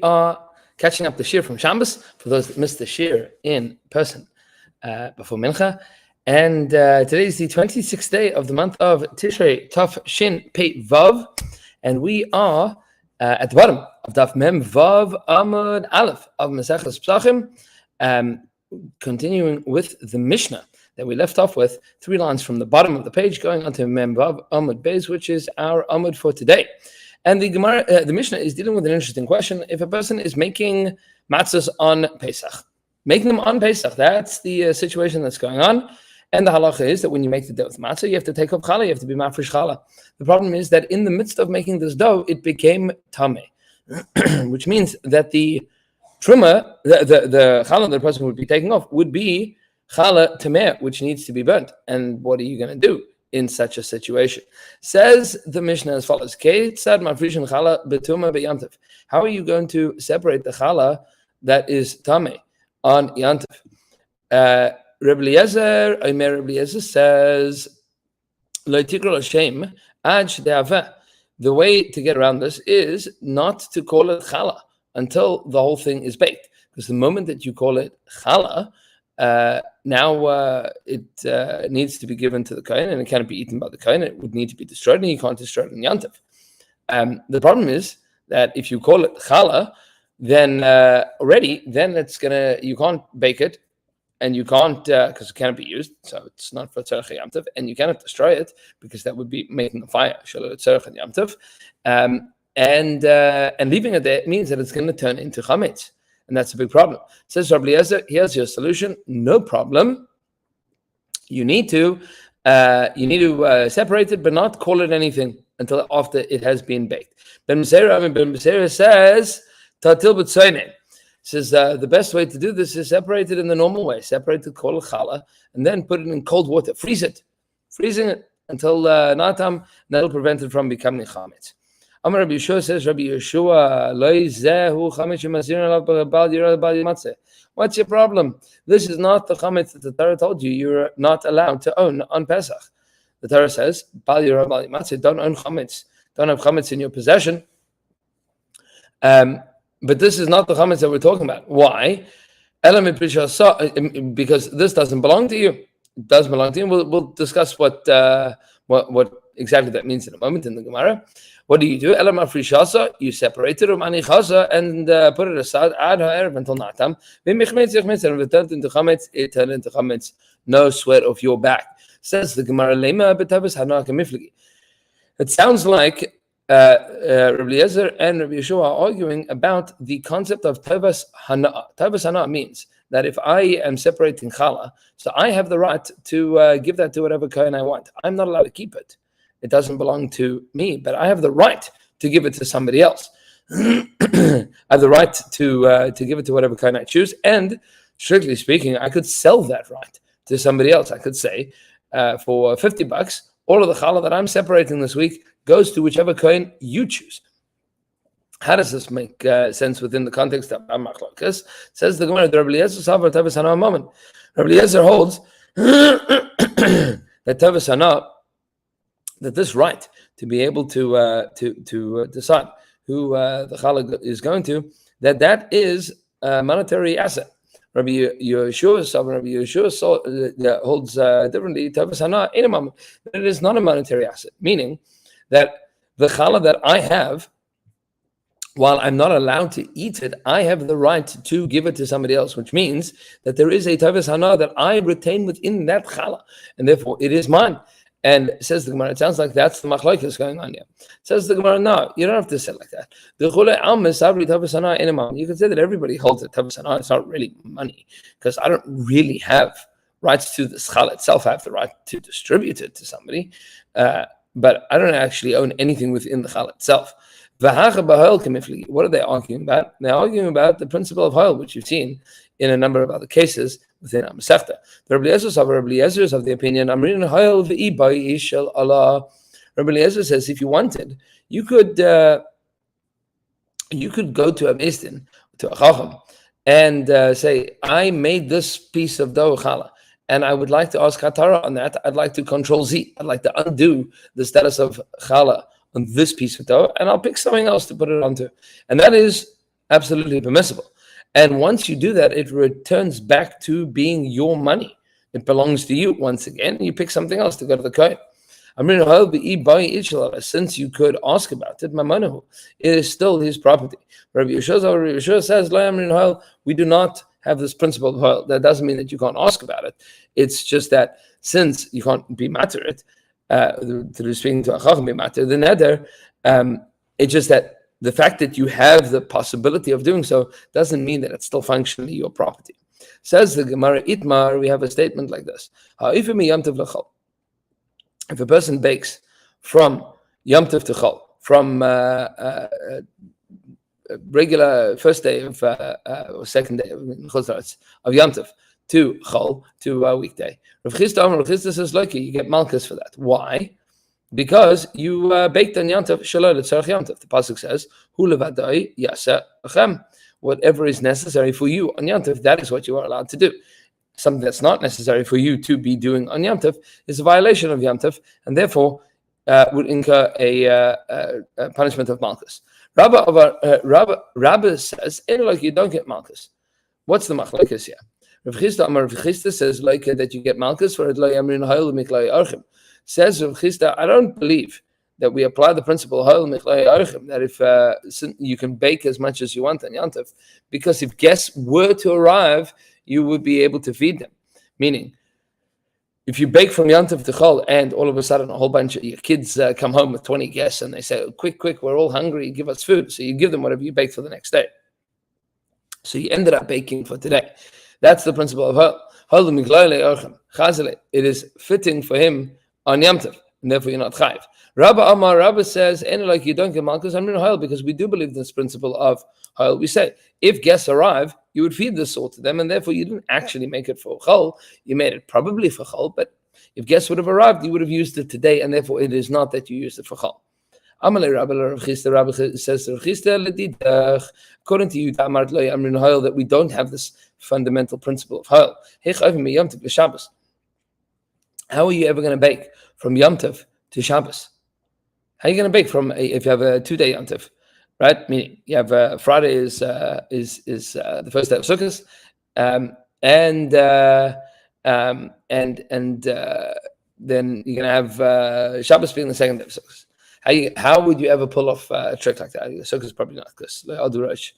are catching up the shir from Shabbos for those that missed the shir in person before Mincha. And today is the 26th day of the month of Tishrei, Taf Shin Pei Vav, and we are at the bottom of Daf Mem Vav Amud Aleph of Maseches Pesachim, continuing with the Mishnah that we left off with, 3 lines from the bottom of the page, going on to Mem Vav Amud Beis, which is our Amud for today. And the Gemara, the Mishnah is dealing with an interesting question. If a person is making matzahs on Pesach, making them on Pesach, that's the situation that's going on. And the halacha is that when you make the dough with matzah, you have to take up challah, you have to be mafresh challah. The problem is that in the midst of making this dough, it became tameh, which means that the truma, the challah that the person would be taking off, would be challah tameh, which needs to be burnt. And what are you going to do in such a situation? Says the Mishnah as follows: how are you going to separate the challah that is tameh on yantif? Rebbe Eliezer says, the way to get around this is not to call it challah until the whole thing is baked. Because the moment that you call it challah, now it needs to be given to the kohen, and it cannot be eaten by the kohen. It would need to be destroyed, and you can't destroy it in yantif. The problem is that if you call it challah, then you can't bake it, and you can't, because it cannot be used, so it's not for tzarech yamtiv, and you cannot destroy it because that would be making a fire. Tzarech yamtiv, and leaving it there means that it's going to turn into chametz, and that's a big problem. Says Rabbi Eliezer, here's your solution. No problem. You need to separate it, but not call it anything until after it has been baked. Ben Beseira says tatil b'tzoyne. Says the best way to do this is separate it in the normal way. Separate the kol challah and then put it in cold water. Freezing it until natam. That'll prevent it from becoming chametz. Amar Rabbi Yeshua says, Rabbi Yeshua, what's your problem? This is not the chametz that the Torah told you you're not allowed to own on Pesach. The Torah says, don't own chametz. Don't have chametz in your possession. But this is not the chametz that we're talking about. Why? Because this doesn't belong to you. It doesn't belong to you. We'll discuss what exactly that means in a moment in the Gemara. What do? You separate it and put it aside until natam. If it turned into chametz, it turned into chametz. No sweat off your back. Says the Gemara. It sounds like Rabbi Eliezer and Rabbi Yeshua are arguing about the concept of tavas hana. Tavas hana means that if I am separating challah, so I have the right to give that to whatever kohen I want. I'm not allowed to keep it. It doesn't belong to me, but I have the right to give it to somebody else. I have the right to give it to whatever kohen I choose, and strictly speaking, I could sell that right to somebody else. I could say for $50, all of the challah that I'm separating this week goes to whichever kohen you choose. How does this make sense within the context of Machlokas? Says the Gemara, Rabbi Eliezer Savar Tavas Hana moment. Rabbi Eliezer holds that Tavas Hana, that this right to be able to decide who the challah is going to, that is a monetary asset. Rabbi Yeshua holds differently. Tavas Hana in a moment. It is not a monetary asset, meaning that the challah that I have, while I'm not allowed to eat it, I have the right to give it to somebody else, which means that there is a tavas hana that I retain within that challah, and therefore it is mine. And says the Gemara, it sounds like that's the machlokes going on here. Says the Gemara, no, you don't have to say it like that. You can say that everybody holds a tavas hana. It's not really money, because I don't really have rights to the challah itself. I have the right to distribute it to somebody. But I don't actually own anything within the challah itself. What are they arguing about? They're arguing about the principle of hoil, which you've seen in a number of other cases within our Masechta. Rabbi Eliezer is of the opinion, Rabbi Eliezer says, if you wanted, you could go to a Beis, to a Chacham, and say, I made this piece of dough challah, and I would like to ask Hatara on that. I'd like to control Z. I'd like to undo the status of challah on this piece of dough, and I'll pick something else to put it onto. And that is absolutely permissible. And once you do that, it returns back to being your money. It belongs to you once again. You pick something else to go to the Kohen. Since you could ask about it, it is still his property. Rabbi Yeshua says, we do not have this principle of oil. That doesn't mean that you can't ask about it. It's just that since you can't be matter it, through speaking to a chacham be matter the neder, it's just that the fact that you have the possibility of doing so doesn't mean that it's still functionally your property. Says the Gemara Itmar, we have a statement like this: if a person bakes from Yom Tov to Chol, from regular first day of or second day of Yom Tov to Chol, to a weekday, Rav Chisda says, look, you get malchus for that. Why? Because you baked on Yom Tov, Shalom L'Tzarech Yom Tov. The pasuk says, Hu levadai yaseh lechem. Whatever is necessary for you on Yom Tov, that is what you are allowed to do. Something that's not necessary for you to be doing on Yom Tov is a violation of Yom Tov, and therefore would incur a punishment of malchus. Rabbi says, like you don't get malchus. What's the machlokes here? Rav Chisda says like that you get malchus for it. Says Rav Chisda, I don't believe that we apply the principle that if you can bake as much as you want on Yom Tov, because if guests were to arrive, you would be able to feed them. Meaning, if you bake from Yom Tov to Chol and all of a sudden a whole bunch of your kids come home with 20 guests and they say, quick, we're all hungry, give us food. So you give them whatever you bake for the next day. So you ended up baking for today. That's the principle of Chol. It is fitting for him on Yom Tov, and therefore you're not chayiv. Rabba says, like you don't get malchus, I'm in Ha'il, because we do believe in this principle of Ha'il. We say, if guests arrive, you would feed this salt to them, and therefore you didn't actually make it for Chol. You made it probably for Chol, but if guests would have arrived, you would have used it today, and therefore it is not that you used it for Chol. Rabba says, according to you, that we don't have this fundamental principle of Ha'il. How are you ever going to bake from Yom Tov to Shabbos? How are you going to bake from if you have a 2-day Yom Tov, right? Meaning you have Friday is the first day of Sukkot, and then you're going to have Shabbos being the second day of Sukkot. How would you ever pull off a trick like that? Sukkot is probably not, because I'll do Rosh.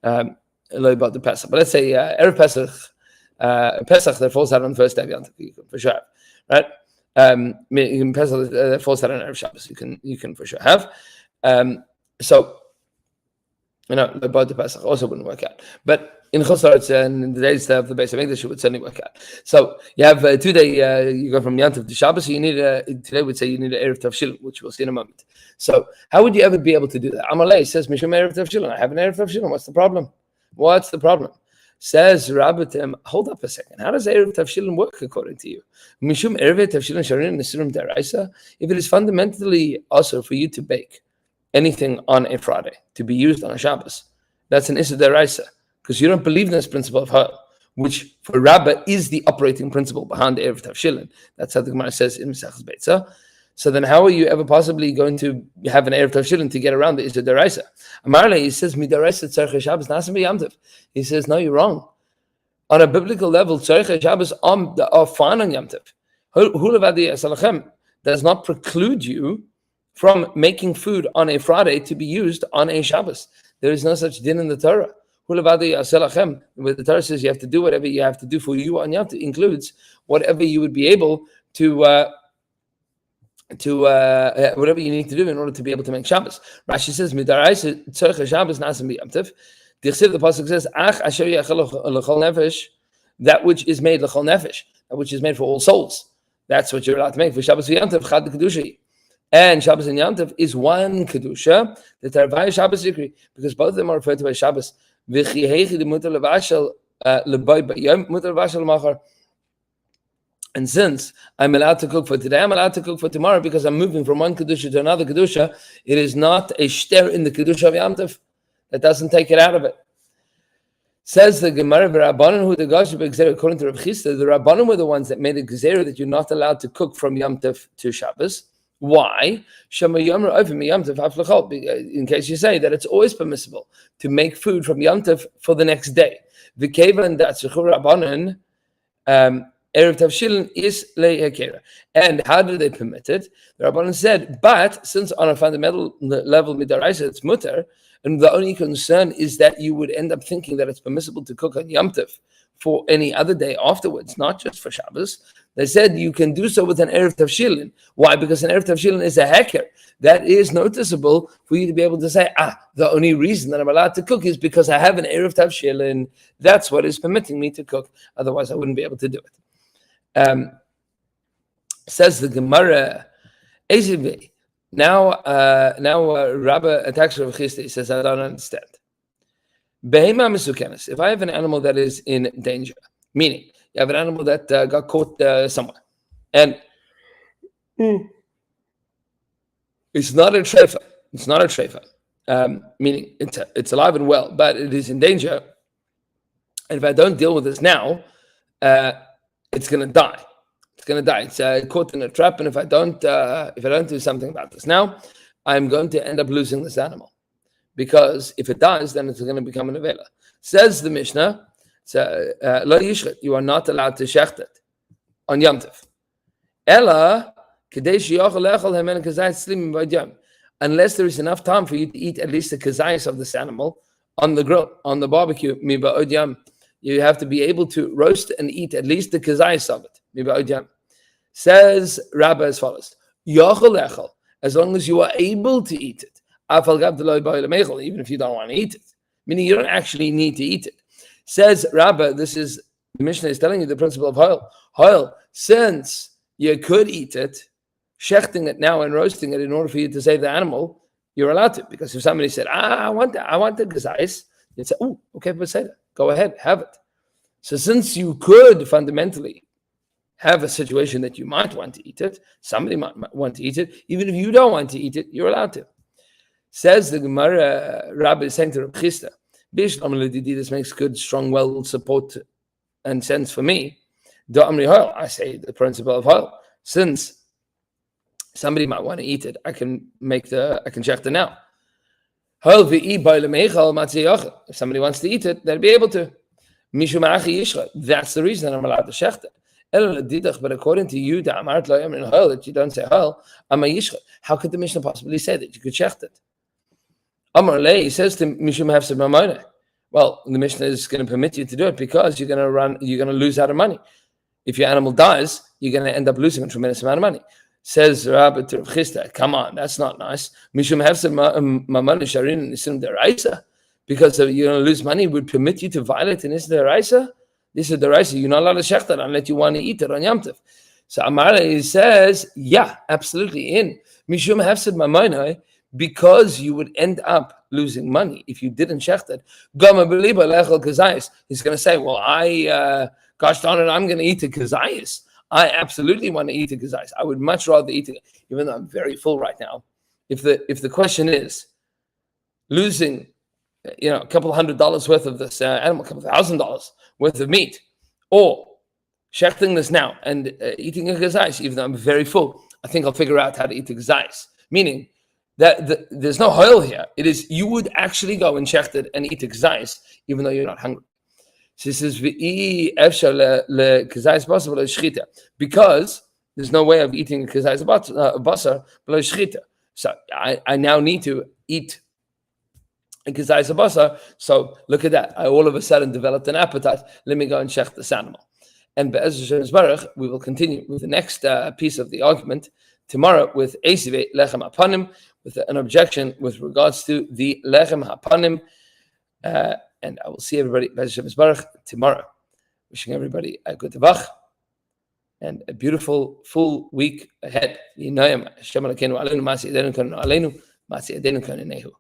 About the Pesach, but let's say Erev Pesach, Pesach that falls out on the first day of Yom Tov, you can for sure have, right? Pesach that falls out on Erev Shabbos, you can for sure have. So about the Pesach also wouldn't work out, but in Chosar and in the days of the base of English, it would certainly work out. So you have 2 day, you go from Yom Tov to Shabbos. So you need today would say you need an Erev Tavshilin, which we'll see in a moment. So how would you ever be able to do that? Amalei says, Mishum Erev Tavshilin. I have an Erev Tavshilin. What's the problem? What's the problem? Says Rabbatim, hold up a second. How does Erev Tavshilin work according to you? Mishum Erev Tavshilin Sharin Nesirim Daraisa. If it is fundamentally also for you to bake anything on a Friday to be used on a Shabbos, that's an Issa Daraisa, because you don't believe in this principle of Ha'il, which for Rabbah is the operating principle behind Erev Tavshilin. That's how the Gemara says in Maseches Beitza. So then how are you ever possibly going to have an Erev Tavshilin to get around the Issa Daraisa? Amarle, he says, Midaraisa Tzarech Shabbos Nasim B'Yom Tov. He says, no, you're wrong. On a biblical level, Tzarech Shabbos are fine on Yom Tov. Hulavadi Asalachem does not preclude you from making food on a Friday to be used on a Shabbos. There is no such din in the Torah. Hulavadi Asalachem, where the Torah says you have to do whatever you have to do for you on Yom Tov, includes whatever you would be able to whatever you need to do in order to be able to make Shabbos. Rashi says, Midaraisa tzorech Shabbos nasim b'Yom Tov. The pasuk says, Ach asher yachal l'chol nefesh, that which is made l'chol nefesh, that which is made for all souls. That's what you're allowed to make for Shabbos v'Yom Tov, chad kedusha. And Shabbos and Yom Tov is one kedusha, the Tarvai Shabbos Zikri, because both of them are referred to as Shabbos. V'chi heichi de mutar levashel lebay b'yom mutar levashel machar. And since I'm allowed to cook for today, I'm allowed to cook for tomorrow, because I'm moving from one kedusha to another kedusha. It is not a shter in the kedusha of Yom Tov. That doesn't take it out of it. Says the Gemara, Rabbanan who the Gash b'Gzera, according to Rav Chisda, the Rabbanan were the ones that made a Gzera that you're not allowed to cook from Yom Tov to Shabbos. Why? In case you say that it's always permissible to make food from Yom Tov for the next day. Erev Tavshilin is le'hekera. And how did they permit it? The Rabbanan said, but since on a fundamental level midaraisa it's mutter, and the only concern is that you would end up thinking that it's permissible to cook on Yom Tov for any other day afterwards, not just for Shabbos. They said you can do so with an Erev Tavshilin. Why? Because an Erev Tavshilin is a heker. That is noticeable for you to be able to say, the only reason that I'm allowed to cook is because I have an Erev Tavshilin. That's what is permitting me to cook. Otherwise, I wouldn't be able to do it. Says the Gemara, now Rabbi attacks Rav Chisda. He says, I don't understand. If I have an animal that is in danger, meaning you have an animal that got caught somewhere, and it's not a treifa, meaning it's alive and well, but it is in danger, and if I don't deal with this now, it's going to die. It's caught in a trap, and if I don't do something about this now, I'm going to end up losing this animal, because if it dies, then it's going to become an avela. Says the Mishnah, lo yishchet, you are not allowed to shecht it on Yom Tov. Ella kedei sheyochel lechol hemen kazayis slimim b'yom, unless there is enough time for you to eat at least the kazayis of this animal on the grill, on the barbecue. Mi ba'od yom. You have to be able to roast and eat at least the kazayis of it. Says Rabbi as follows: as long as you are able to eat it, even if you don't want to eat it, meaning you don't actually need to eat it. Says Rabbi, the Mishnah is telling you the principle of hoil. Since you could eat it, shechting it now and roasting it in order for you to save the animal, you're allowed to. Because if somebody said, I want the kazayis, you'd say, oh, okay, but say that. Go ahead, have it. So since you could fundamentally have a situation that you might want to eat it, somebody might want to eat it, even if you don't want to eat it, you're allowed to. Says the Gemara, Rabbi is saying to Rav Chisda, this makes good, strong, well support and sense for me. I say the principle of hoil. Since somebody might want to eat it, I can check it now. If somebody wants to eat it, they'll be able to. That's the reason I'm allowed to shecht it. But according to you, that you don't say hoil, how could the Mishnah possibly say that you could shecht it? He says to Mishum Hefsed Mamoneh. Well, the Mishnah is going to permit you to do it because you're going to lose out of money. If your animal dies, you're going to end up losing a tremendous amount of money. Says Rabbi to Rav Chisda, come on, that's not nice. Mishum Hefsed Mamoneh Sharin Nisim Deraisa, because you're going to lose money would permit you to violate an Nisim Deraisa. This is Deraisa. You're not allowed to shecht it unless you want to eat it on Yom Tov. So Amara says, yeah, absolutely in Mishum Hefsed Mamoneh, because you would end up losing money if you didn't shecht it. He's going to say, well, gosh darn it, I'm going to eat the kazayis. I absolutely want to eat the kazayis. I would much rather eat it, even though I'm very full right now. If the question is losing, a couple $100 worth of this animal, a couple $1,000 worth of meat, or shechting this now and eating a kazayis, even though I'm very full, I think I'll figure out how to eat the kazayis. Meaning that there's no hoil here. It is you would actually go and shecht it and eat the kazayis, even though you're not hungry. So he says, because there's no way of eating a kazayis basar below shchita. So I now need to eat a kazayis basar. So look at that. I all of a sudden developed an appetite. Let me go and shecht this animal. And Be'ez Hashem Yisbarach, we will continue with the next piece of the argument tomorrow with Eisive Lechem Hapanim, with an objection with regards to the Lechem Hapanim. And I will see everybody, Be'ez Hashem Yisbarach, tomorrow. Wishing everybody a good Tavach and a beautiful full week ahead. Yinoyam Hashem Elokeinu Aleinu Masi Yedenu Kanu Aleinu Masi Yedenu Kanu Nehu.